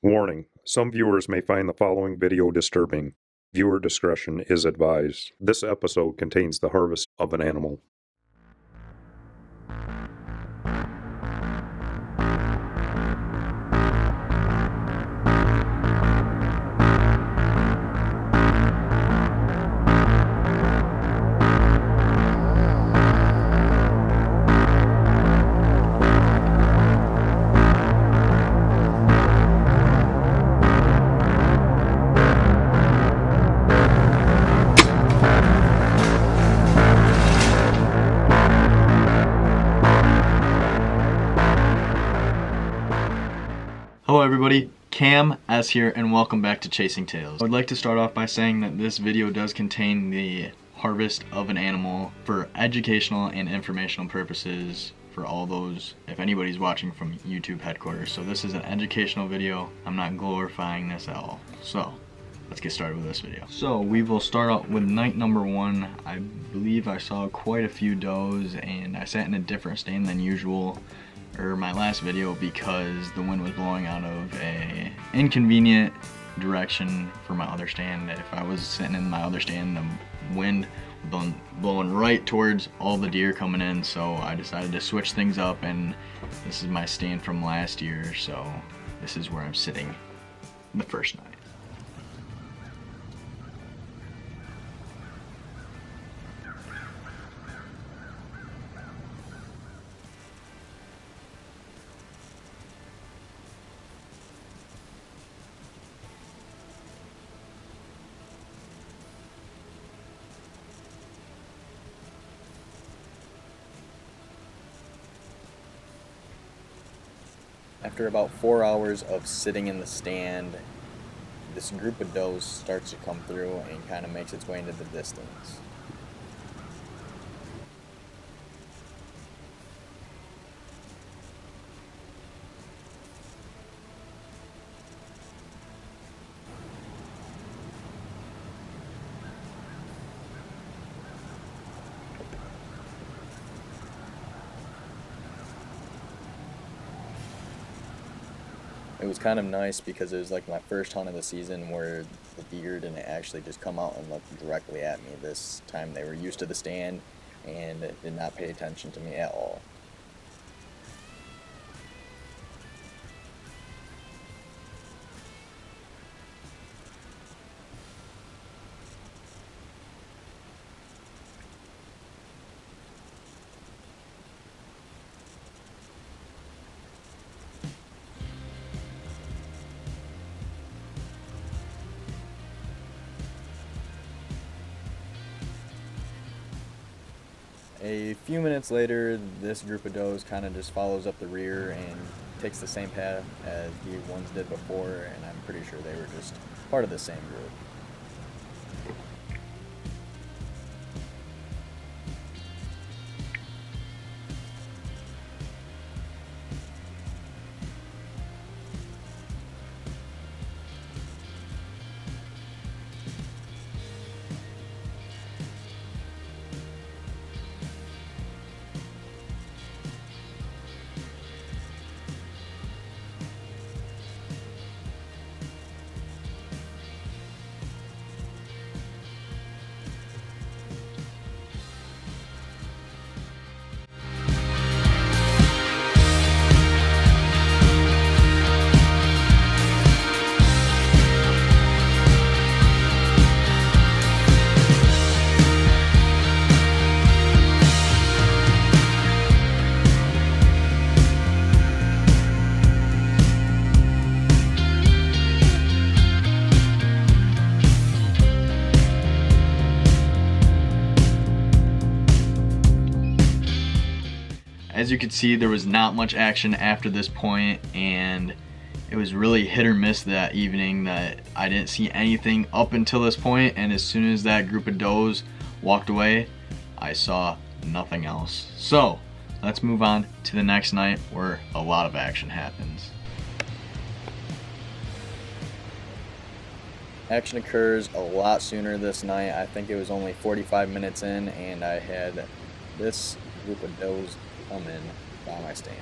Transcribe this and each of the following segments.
Warning: some viewers may find the following video disturbing. Viewer discretion is advised. This episode contains the harvest of an animal. Hello everybody, Cam S here and welcome back to Chasing Tales. I would like to start off by saying that this video does contain the harvest of an animal for educational and informational purposes for all those, if anybody's watching from YouTube headquarters. So this is an educational video. I'm not glorifying this at all. So let's get started with this video. So we will start out with night number 1. I believe I saw quite a few does and I sat in a different stand than usual, or my last video, because the wind was blowing out of a inconvenient direction for my other stand. If I was sitting in my other stand, the wind blowing right towards all the deer coming in, so I decided to switch things up, and this is my stand from last year, so this is where I'm sitting the first night. After about 4 hours of sitting in the stand, this group of does starts to come through and kind of makes its way into the distance. It was kind of nice because it was like my first hunt of the season where the deer didn't actually just come out and look directly at me. This time they were used to the stand and did not pay attention to me at all. A few minutes later, this group of does kind of just follows up the rear and takes the same path as the ones did before, and I'm pretty sure they were just part of the same group. As you can see, there was not much action after this point, and it was really hit or miss that evening. That I didn't see anything up until this point, and as soon as that group of does walked away, I saw nothing else. So let's move on to the next night where a lot of action happens. Action occurs a lot sooner this night. I think it was only 45 minutes in, and I had this group of does come in by my stand.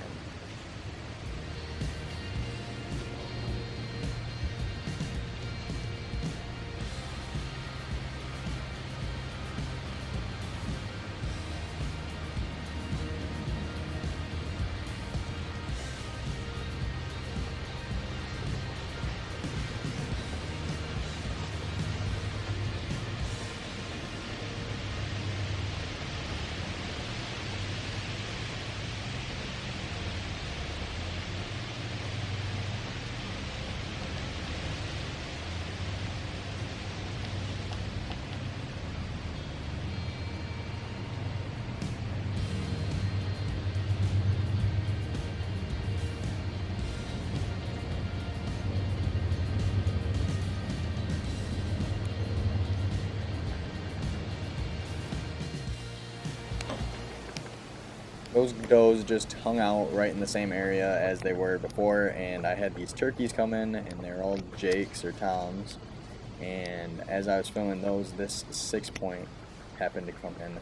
Those does just hung out right in the same area as they were before, and I had these turkeys come in, and they're all Jakes or Toms. And as I was filming those, this 6-point happened to come in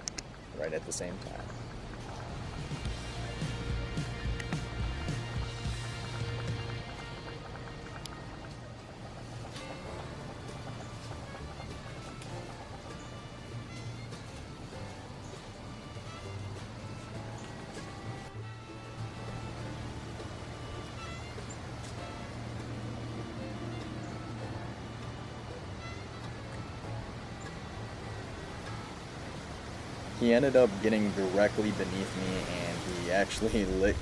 right at the same time. He ended up getting directly beneath me, and he actually licked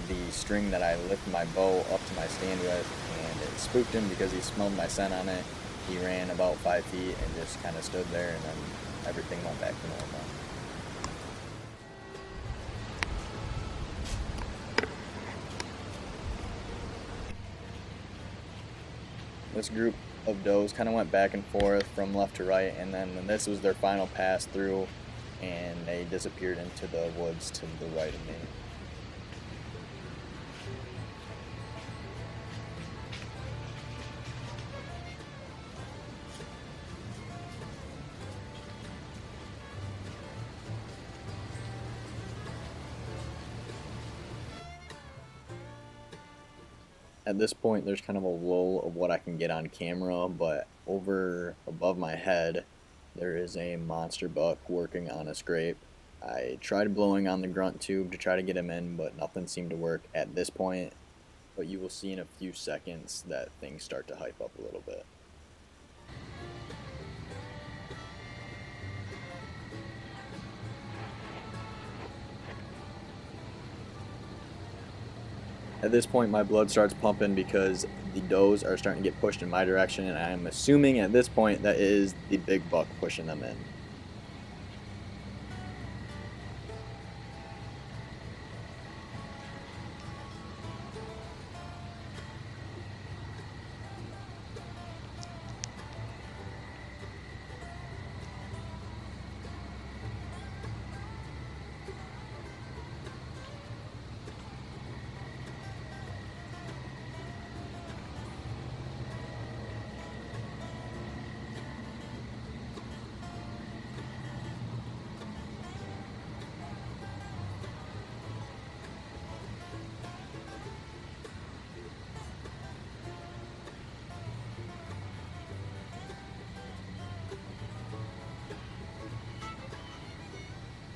the string that I lift my bow up to my stand with, and it spooked him because he smelled my scent on it. He ran about 5 feet and just kind of stood there, and then everything went back to normal. This group of does kind of went back and forth from left to right, and then this was their final pass through, and they disappeared into the woods to the right of me. At this point, there's kind of a lull of what I can get on camera, but over above my head, there is a monster buck working on a scrape. I tried blowing on the grunt tube to try to get him in, but nothing seemed to work at this point. But you will see in a few seconds that things start to hype up a little bit. At this point, my blood starts pumping because the does are starting to get pushed in my direction, and I'm assuming at this point that is the big buck pushing them in.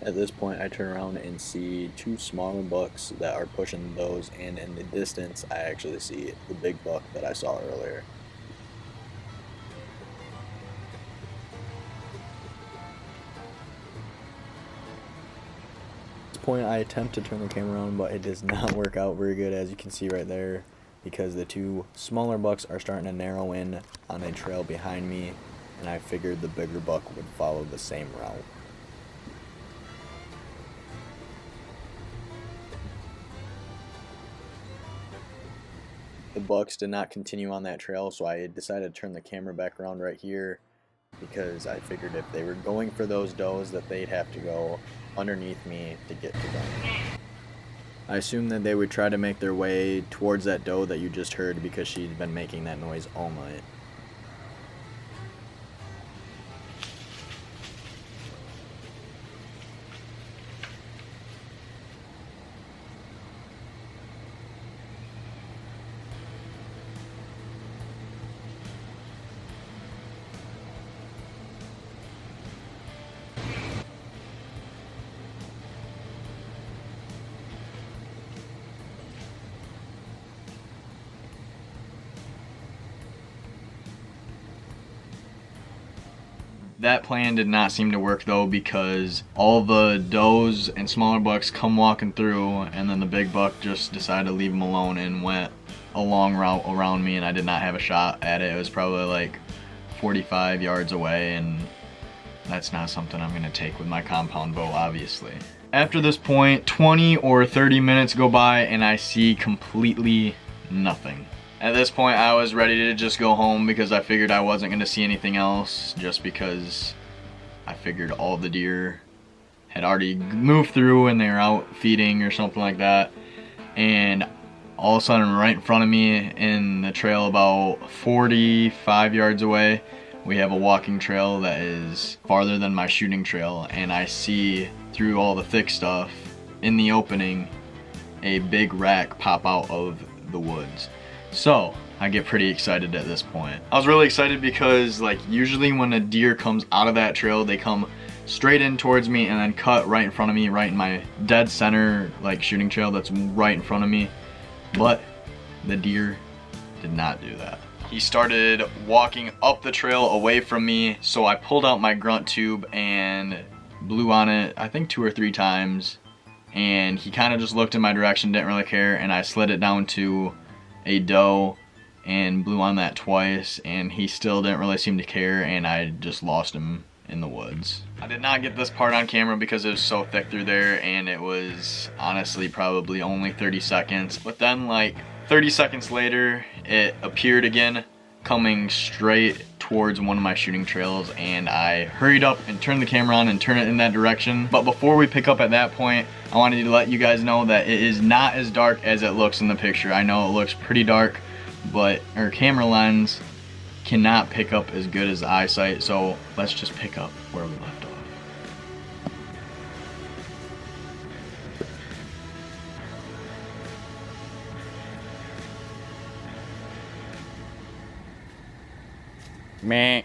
At this point, I turn around and see two smaller bucks that are pushing those, and in the distance, I actually see the big buck that I saw earlier. At this point, I attempt to turn the camera on, but it does not work out very good, as you can see right there, because the two smaller bucks are starting to narrow in on a trail behind me, and I figured the bigger buck would follow the same route. The bucks did not continue on that trail, so I decided to turn the camera back around right here, because I figured if they were going for those does that they'd have to go underneath me to get to them. I assumed that they would try to make their way towards that doe that you just heard, because she'd been making that noise all night. That plan did not seem to work though, because all the does and smaller bucks come walking through, and then the big buck just decided to leave them alone and went a long route around me, and I did not have a shot at it. It was probably like 45 yards away, and that's not something I'm gonna take with my compound bow, obviously. After this point, 20 or 30 minutes go by and I see completely nothing. At this point, I was ready to just go home, because I figured I wasn't going to see anything else, just because I figured all the deer had already moved through and they were out feeding or something like that. And all of a sudden, right in front of me in the trail about 45 yards away, we have a walking trail that is farther than my shooting trail, and I see through all the thick stuff in the opening a big rack pop out of the woods. So I get pretty excited at this point. I was really excited because like usually when a deer comes out of that trail, they come straight in towards me and then cut right in front of me, right in my dead center like shooting trail that's right in front of me. But the deer did not do that. He started walking up the trail away from me, so I pulled out my grunt tube and blew on it, I think 2 or 3 times, and he kind of just looked in my direction, didn't really care, and I slid it down to a doe and blew on that twice, and he still didn't really seem to care, and I just lost him in the woods. I did not get this part on camera because it was so thick through there, and it was honestly probably only 30 seconds, but then like 30 seconds later it appeared again coming straight towards one of my shooting trails, and I hurried up and turned the camera on and turned it in that direction. But before we pick up at that point, I wanted to let you guys know that it is not as dark as it looks in the picture. I know it looks pretty dark, but our camera lens cannot pick up as good as the eyesight, so let's just pick up where we left off. Meh.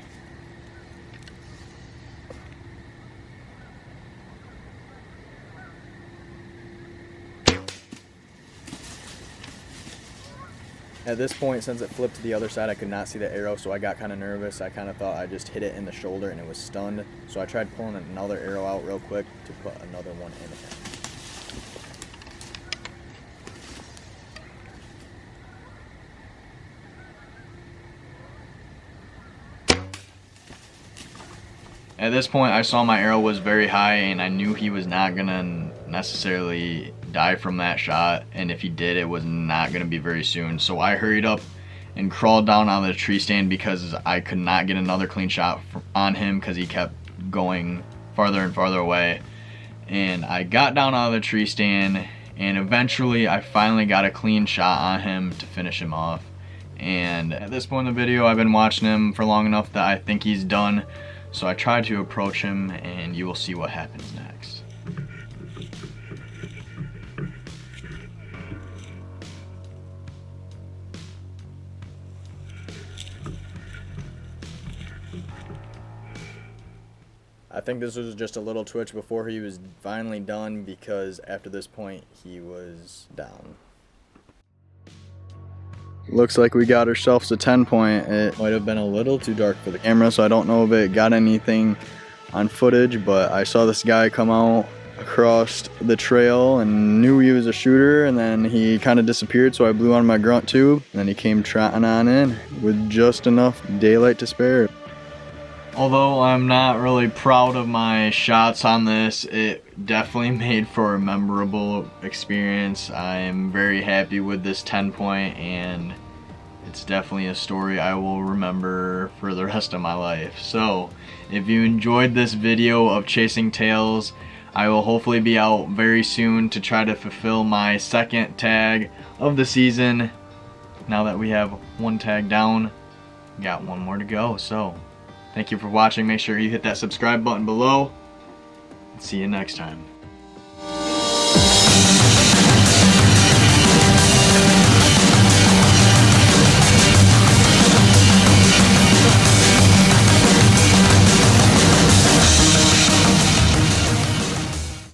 At this point, since it flipped to the other side, I could not see the arrow, so I got kind of nervous. I kind of thought I just hit it in the shoulder and it was stunned. So I tried pulling another arrow out real quick to put another one in it. At this point, I saw my arrow was very high, and I knew he was not gonna necessarily die from that shot, and if he did, it was not gonna be very soon. So I hurried up and crawled down on the tree stand because I could not get another clean shot on him because he kept going farther and farther away. And I got down out of the tree stand, and eventually I finally got a clean shot on him to finish him off. And at this point in the video, I've been watching him for long enough that I think he's done. So I tried to approach him, and you will see what happens next. I think this was just a little twitch before he was finally done, because after this point he was down. Looks like we got ourselves a 10 point. It might have been a little too dark for the camera, so I don't know if it got anything on footage, but I saw this guy come out across the trail and knew he was a shooter, and then he kind of disappeared, so I blew on my grunt tube, and then he came trotting on in with just enough daylight to spare. Although I'm not really proud of my shots on this, it definitely made for a memorable experience. I am very happy with this 10 point, and it's definitely a story I will remember for the rest of my life. So if you enjoyed this video of chasing tails, I will hopefully be out very soon to try to fulfill my second tag of the season. Now that we have one tag down, we got one more to go. So thank you for watching. Make sure you hit that subscribe button below. See you next time.